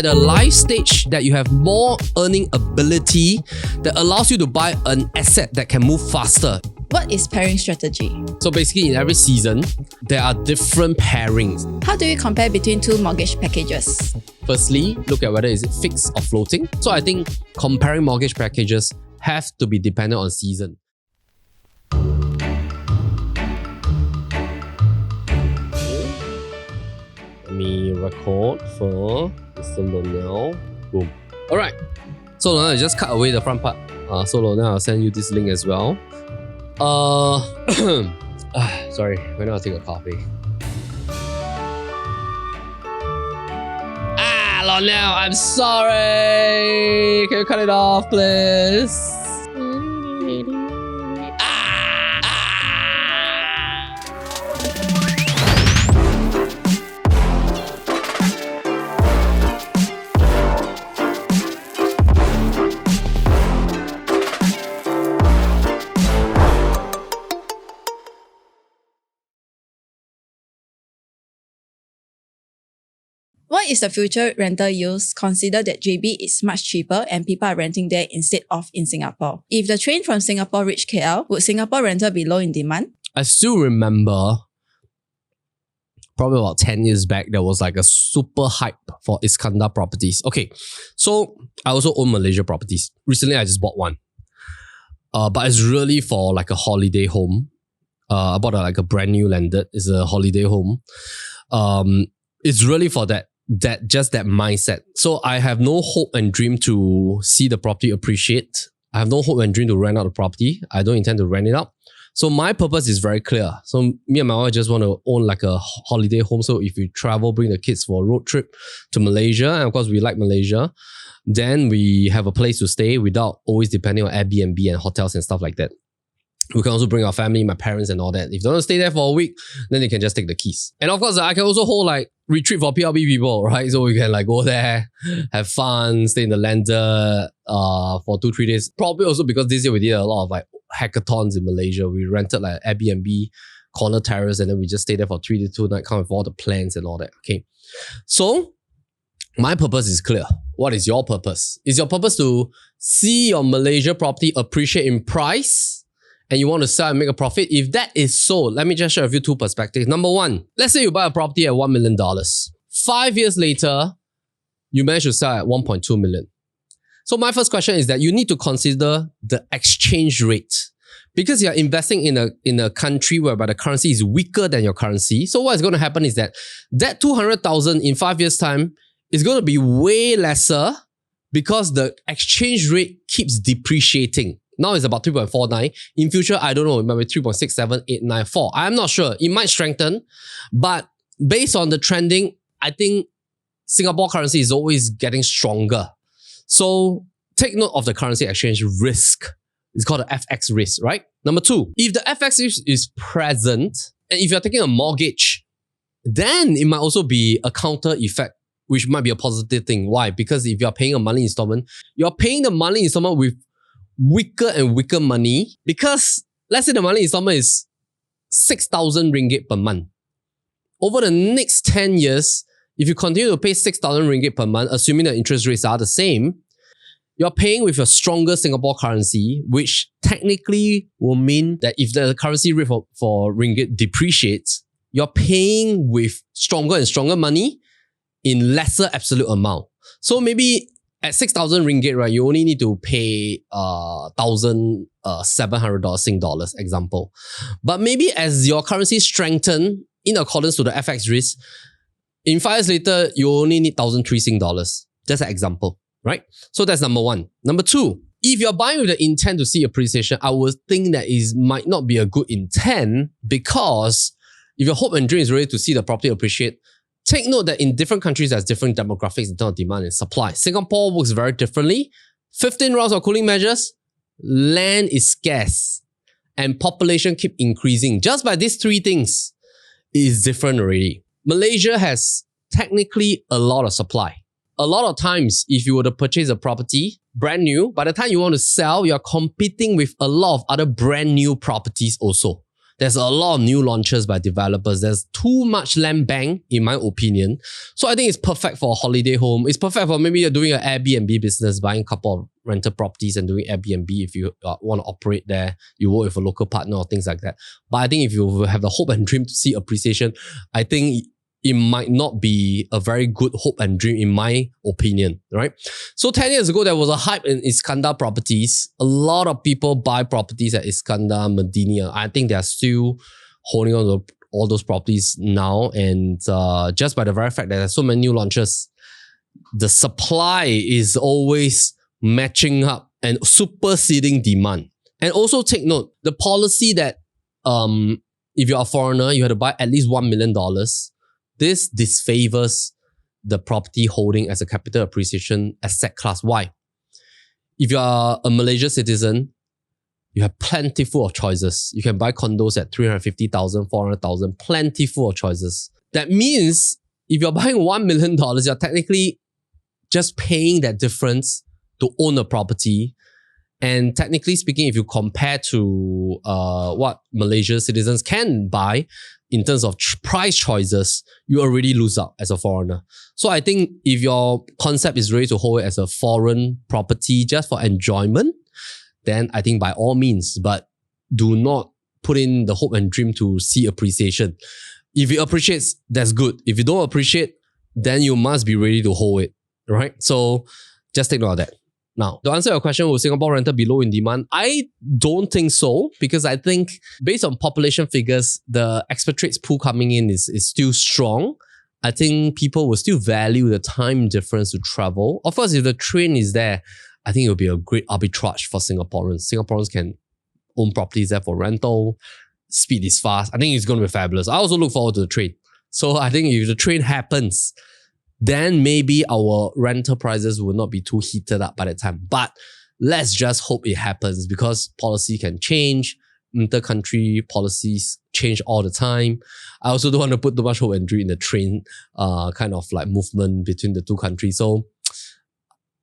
at a life stage that you have more earning ability that allows you to buy an asset that can move faster. What is pairing strategy? So basically in every season, there are different pairings. How do you compare between two mortgage packages? Firstly, look at whether is it fixed or floating. So I think comparing mortgage packages have to be dependent on season. Let me record for Mr. Lonel. Boom. Alright. So Lonel, just cut away the front part. So Lonel, I'll send you this link as well. Sorry, when I'll take a coffee. Lonel, I'm sorry. Can you cut it off, please? What is the future rental yields? Consider that JB is much cheaper and people are renting there instead of in Singapore. If the train from Singapore reached KL, would Singapore rental be low in demand? I still remember probably about 10 years back, there was like a super hype for Iskandar properties. Okay, so I also own Malaysia properties. Recently, I just bought one. But it's really for like a holiday home. I bought like a brand new landed. It's a holiday home. It's really for that mindset. So I have no hope and dream to see the property appreciate. I have no hope and dream to rent out the property. I don't intend to rent it out. So my purpose is very clear. So me and my wife just want to own like a holiday home. So if we travel, bring the kids for a road trip to Malaysia, and of course we like Malaysia, then we have a place to stay without always depending on Airbnb and hotels and stuff like that. We can also bring our family, my parents and all that. If they want to stay there for a week, then they can just take the keys. And of course, I can also hold like retreat for PLB people, right? So we can like go there, have fun, stay in the lander for 2-3 days. Probably also because this year we did a lot of like hackathons in Malaysia. We rented like Airbnb, corner terrace, and then we just stayed there for 3 to 2 nights, come with all the plans and all that. Okay. So my purpose is clear. What is your purpose? Is your purpose to see your Malaysia property appreciate in price? And you want to sell and make a profit? If that is so, let me just share with you two perspectives. Number one, let's say you buy a property at $1 million. 5 years later, you manage to sell at 1.2 million. So my first question is that you need to consider the exchange rate. Because you're investing in a country whereby the currency is weaker than your currency. So what is going to happen is that 200,000 in 5 years' time is going to be way lesser because the exchange rate keeps depreciating. Now it's about 3.49. In future, I don't know, it might be 3.67894. I'm not sure. It might strengthen. But based on the trending, I think Singapore currency is always getting stronger. So take note of the currency exchange risk. It's called the FX risk, right? Number two, if the FX risk is present, and if you're taking a mortgage, then it might also be a counter effect, which might be a positive thing. Why? Because if you're paying a monthly installment, you're paying the monthly installment with weaker and weaker money, because let's say the monthly installment is 6,000 ringgit per month. Over the next 10 years, if you continue to pay 6,000 ringgit per month, assuming the interest rates are the same, you're paying with a stronger Singapore currency, which technically will mean that if the currency rate for ringgit depreciates, you're paying with stronger and stronger money in lesser absolute amount. So maybe at 6,000 ringgit, right, you only need to pay $1,700 Sing dollars, example. But maybe as your currency strengthen in accordance to the FX risk, in 5 years later, you only need 1,003 Sing dollars. Just an example, right? So that's number one. Number two, if you're buying with the intent to see appreciation, I would think that it might not be a good intent, because if your hope and dream is really to see the property appreciate, take note that in different countries, there's different demographics in terms of demand and supply. Singapore works very differently. 15 rounds of cooling measures, land is scarce, and population keep increasing. Just by these three things, it is different already. Malaysia has technically a lot of supply. A lot of times, if you were to purchase a property, brand new, by the time you want to sell, you're competing with a lot of other brand new properties also. There's a lot of new launches by developers. There's too much land bank, in my opinion. So I think it's perfect for a holiday home. It's perfect for maybe you're doing an Airbnb business, buying a couple of rental properties and doing Airbnb if you want to operate there. You work with a local partner or things like that. But I think if you have the hope and dream to see appreciation, I think it might not be a very good hope and dream in my opinion, right? So 10 years ago, there was a hype in Iskandar properties. A lot of people buy properties at Iskandar, Medina. I think they're still holding on to all those properties now. And just by the very fact that there's so many new launches, the supply is always matching up and superseding demand. And also take note, the policy that if you're a foreigner, you have to buy at least $1 million. This disfavors the property holding as a capital appreciation asset class. Why? If you are a Malaysia citizen, you have plentiful of choices. You can buy condos at 350,000, 400,000, plentiful of choices. That means if you're buying $1 million, you're technically just paying that difference to own a property. And technically speaking, if you compare to what Malaysia citizens can buy in terms of price choices, you already lose out as a foreigner. So I think if your concept is ready to hold it as a foreign property just for enjoyment, then I think by all means, but do not put in the hope and dream to see appreciation. If it appreciates, that's good. If you don't appreciate, then you must be ready to hold it, right? So just take note of that. Now, to answer your question, will Singapore rental be low in demand? I don't think so, because I think based on population figures, the expatriates pool coming in is still strong. I think people will still value the time difference to travel. Of course, if the train is there, I think it will be a great arbitrage for Singaporeans. Singaporeans can own properties there for rental. Speed is fast. I think it's going to be fabulous. I also look forward to the train. So I think if the train happens, then maybe our rental prices will not be too heated up by that time. But let's just hope it happens, because policy can change. Inter-country policies change all the time. I also don't want to put too much hope and dream in the train kind of like movement between the two countries. So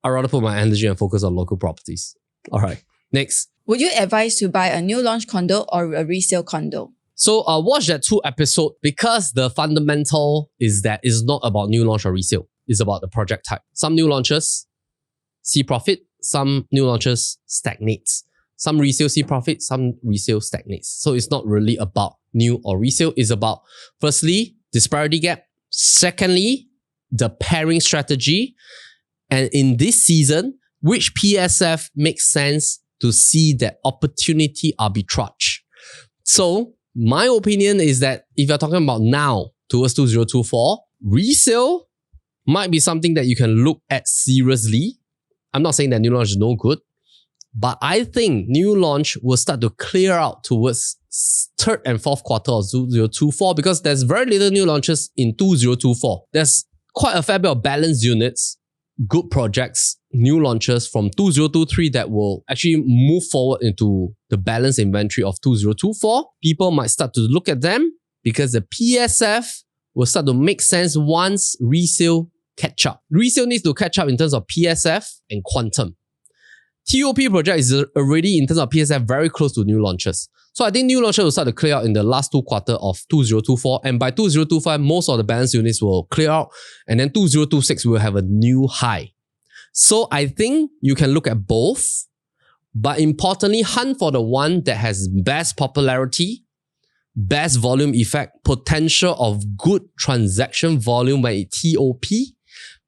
I'd rather put my energy and focus on local properties. All right, next. Would you advise to buy a new launch condo or a resale condo? So watch that 2 episode, because the fundamental is that it's not about new launch or resale. It's about the project type. Some new launches see profit, some new launches stagnates. Some resale see profit, some resale stagnates. So it's not really about new or resale. It's about, firstly, disparity gap. Secondly, the pairing strategy. And in this season, which PSF makes sense to see that opportunity arbitrage. So my opinion is that if you're talking about now towards 2024, resale might be something that you can look at seriously. I'm not saying that new launch is no good, but I think new launch will start to clear out towards 3rd and 4th quarter of 2024, because there's very little new launches in 2024. There's quite a fair bit of balanced units, good projects, new launches from 2023 that will actually move forward into the balanced inventory of 2024. People might start to look at them because the PSF will start to make sense once resale catch up. Resale needs to catch up in terms of PSF and quantum. TOP project is already in terms of PSF very close to new launches. So I think new launches will start to clear out in the last 2 quarters of 2024. And by 2025, most of the balance units will clear out. And then 2026 will have a new high. So I think you can look at both. But importantly, hunt for the one that has best popularity, best volume effect, potential of good transaction volume when it TOP,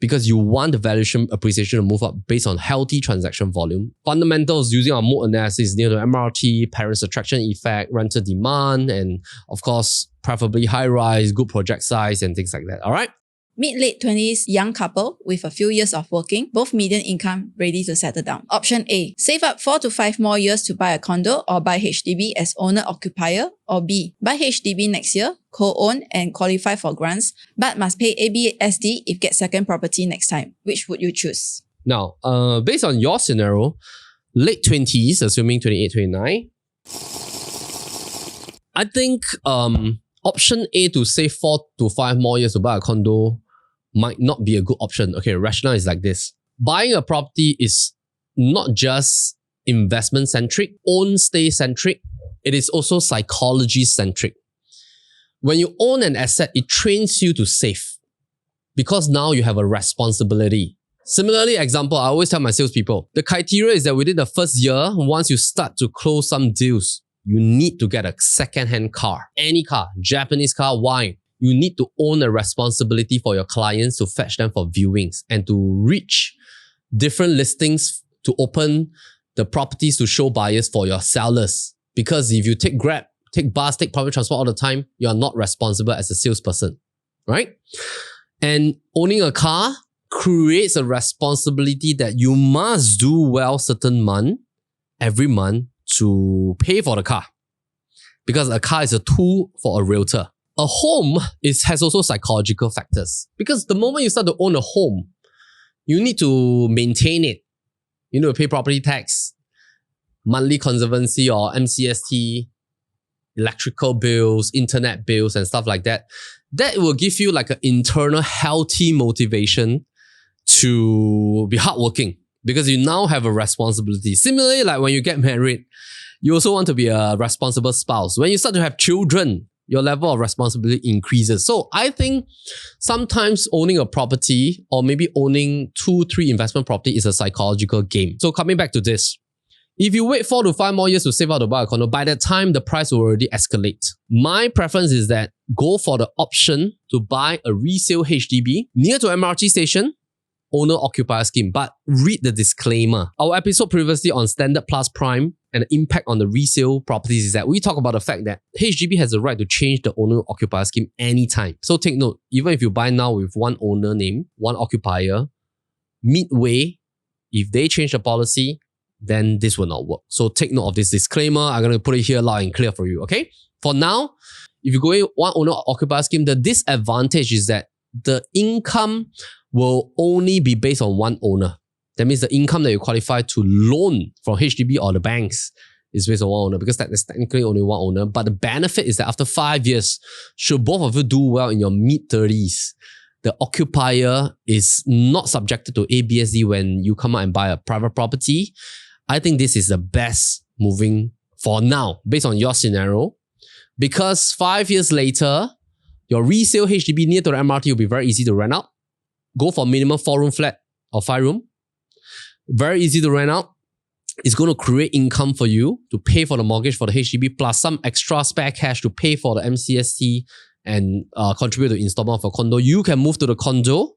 because you want the valuation appreciation to move up based on healthy transaction volume. Fundamentals using our mode analysis near the MRT, parents attraction effect, rental demand, and of course, preferably high rise, good project size, and things like that. All right? Mid-late 20s young couple with a few years of working, both median income, ready to settle down. Option A, save up 4 to 5 more years to buy a condo or buy HDB as owner-occupier. Or B, buy HDB next year, co-own and qualify for grants, but must pay ABSD if get second property next time. Which would you choose? Now, based on your scenario, late 20s, assuming 28, 29, I think option A, to save 4 to 5 more years to buy a condo, might not be a good option. Okay, rationale is like this. Buying a property is not just investment-centric, own stay-centric. it is also psychology centric. When you own an asset, it trains you to save because now you have a responsibility. Similarly, example, I always tell my salespeople, the criteria is that within the first year, once you start to close some deals, you need to get a second-hand car. Any car, Japanese car, why? You need to own a responsibility for your clients to fetch them for viewings and to reach different listings to open the properties to show buyers for your sellers. Because if you take Grab, take bus, take public transport all the time, you are not responsible as a salesperson, right? And owning a car creates a responsibility that you must do well certain month, every month, to pay for the car. Because a car is a tool for a realtor. A home has also psychological factors. Because the moment you start to own a home, you need to maintain it. You need to pay property tax, monthly conservancy or MCST, electrical bills, internet bills and stuff like that. That will give you like an internal healthy motivation to be hardworking because you now have a responsibility. Similarly, like when you get married, you also want to be a responsible spouse. When you start to have children, your level of responsibility increases. So I think sometimes owning a property or maybe owning 2-3 investment property is a psychological game. So coming back to this, if you wait 4 to 5 more years to save out to buy a condo, by that time, the price will already escalate. My preference is that go for the option to buy a resale HDB near to MRT station, Owner-Occupier Scheme. But read the disclaimer. Our episode previously on Standard Plus Prime and the impact on the resale properties is that we talk about the fact that HDB has the right to change the Owner-Occupier Scheme anytime. So take note, even if you buy now with one owner name, one occupier, midway, if they change the policy, then this will not work. So take note of this disclaimer. I'm going to put it here loud and clear for you, okay? For now, if you go in one owner-occupier scheme, the disadvantage is that the income will only be based on one owner. That means the income that you qualify to loan from HDB or the banks is based on one owner because that is technically only one owner. But the benefit is that after 5 years, should both of you do well in your mid-30s, the occupier is not subjected to ABSD when you come out and buy a private property. I think this is the best moving for now, based on your scenario, because 5 years later, your resale HDB near to the MRT will be very easy to rent out. Go for minimum 4-room flat or 5-room. Very easy to rent out. It's going to create income for you to pay for the mortgage for the HDB plus some extra spare cash to pay for the MCST and contribute to installment for condo. You can move to the condo,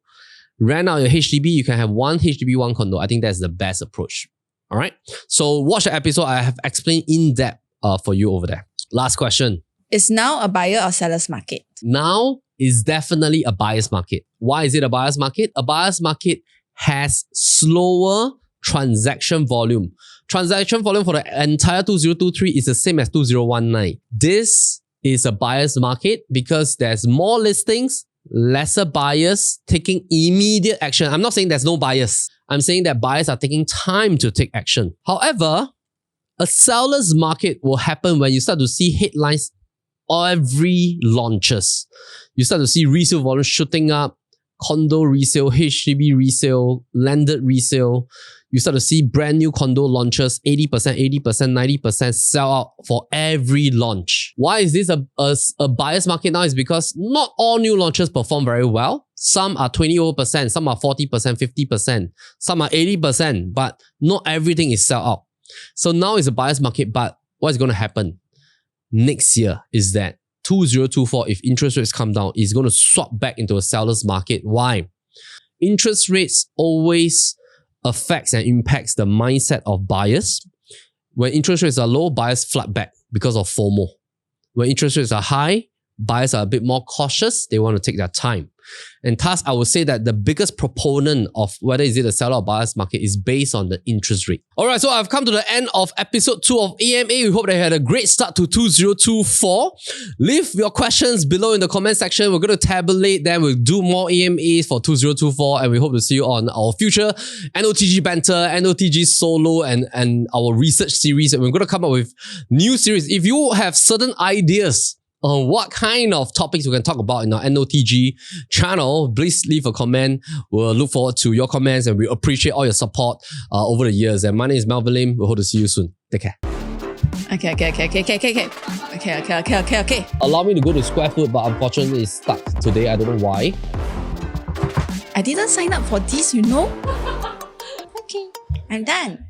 rent out your HDB. You can have one HDB, one condo. I think that's the best approach. All right. So watch the episode. I have explained in depth for you over there. Last question. Is now a buyer or seller's market? Now is definitely a buyer's market. Why is it a buyer's market? A buyer's market has slower transaction volume. Transaction volume for the entire 2023 is the same as 2019. This is a buyer's market because there's more listings, lesser buyers taking immediate action. I'm not saying there's no buyers. I'm saying that buyers are taking time to take action. However, a seller's market will happen when you start to see headlines every launches. You start to see resale volume shooting up, condo resale, HDB resale, landed resale. You start to see brand new condo launches, 80%, 90% sell out for every launch. Why is this a buyer's market now? Is because not all new launches perform very well. Some are 20%, some are 40%, 50%, some are 80%, but not everything is sell out. So now is a buyer's market, but what is going to happen next year is that 2024, if interest rates come down, is going to swap back into a seller's market. Why? Interest rates always affects and impacts the mindset of buyers. When interest rates are low, buyers flood back because of FOMO. When interest rates are high, buyers are a bit more cautious. They want to take their time. And thus, I would say that the biggest proponent of whether is it a seller or buyer's market is based on the interest rate. All right, so I've come to the end of episode 2 of AMA. We hope that you had a great start to 2024. Leave your questions below in the comment section. We're going to tabulate them. We'll do more AMAs for 2024, and we hope to see you on our future NOTG Banter, NOTG Solo, and our research series. And we're going to come up with new series. If you have certain ideas on what kind of topics we can talk about in our NOTG channel, please leave a comment. We'll look forward to your comments and we appreciate all your support over the years. And my name is Melvin Lim. We hope to see you soon. Take care. Okay. Allow me to go to square foot, but unfortunately it's stuck today. I don't know why. I didn't sign up for this, you know. Okay, I'm done.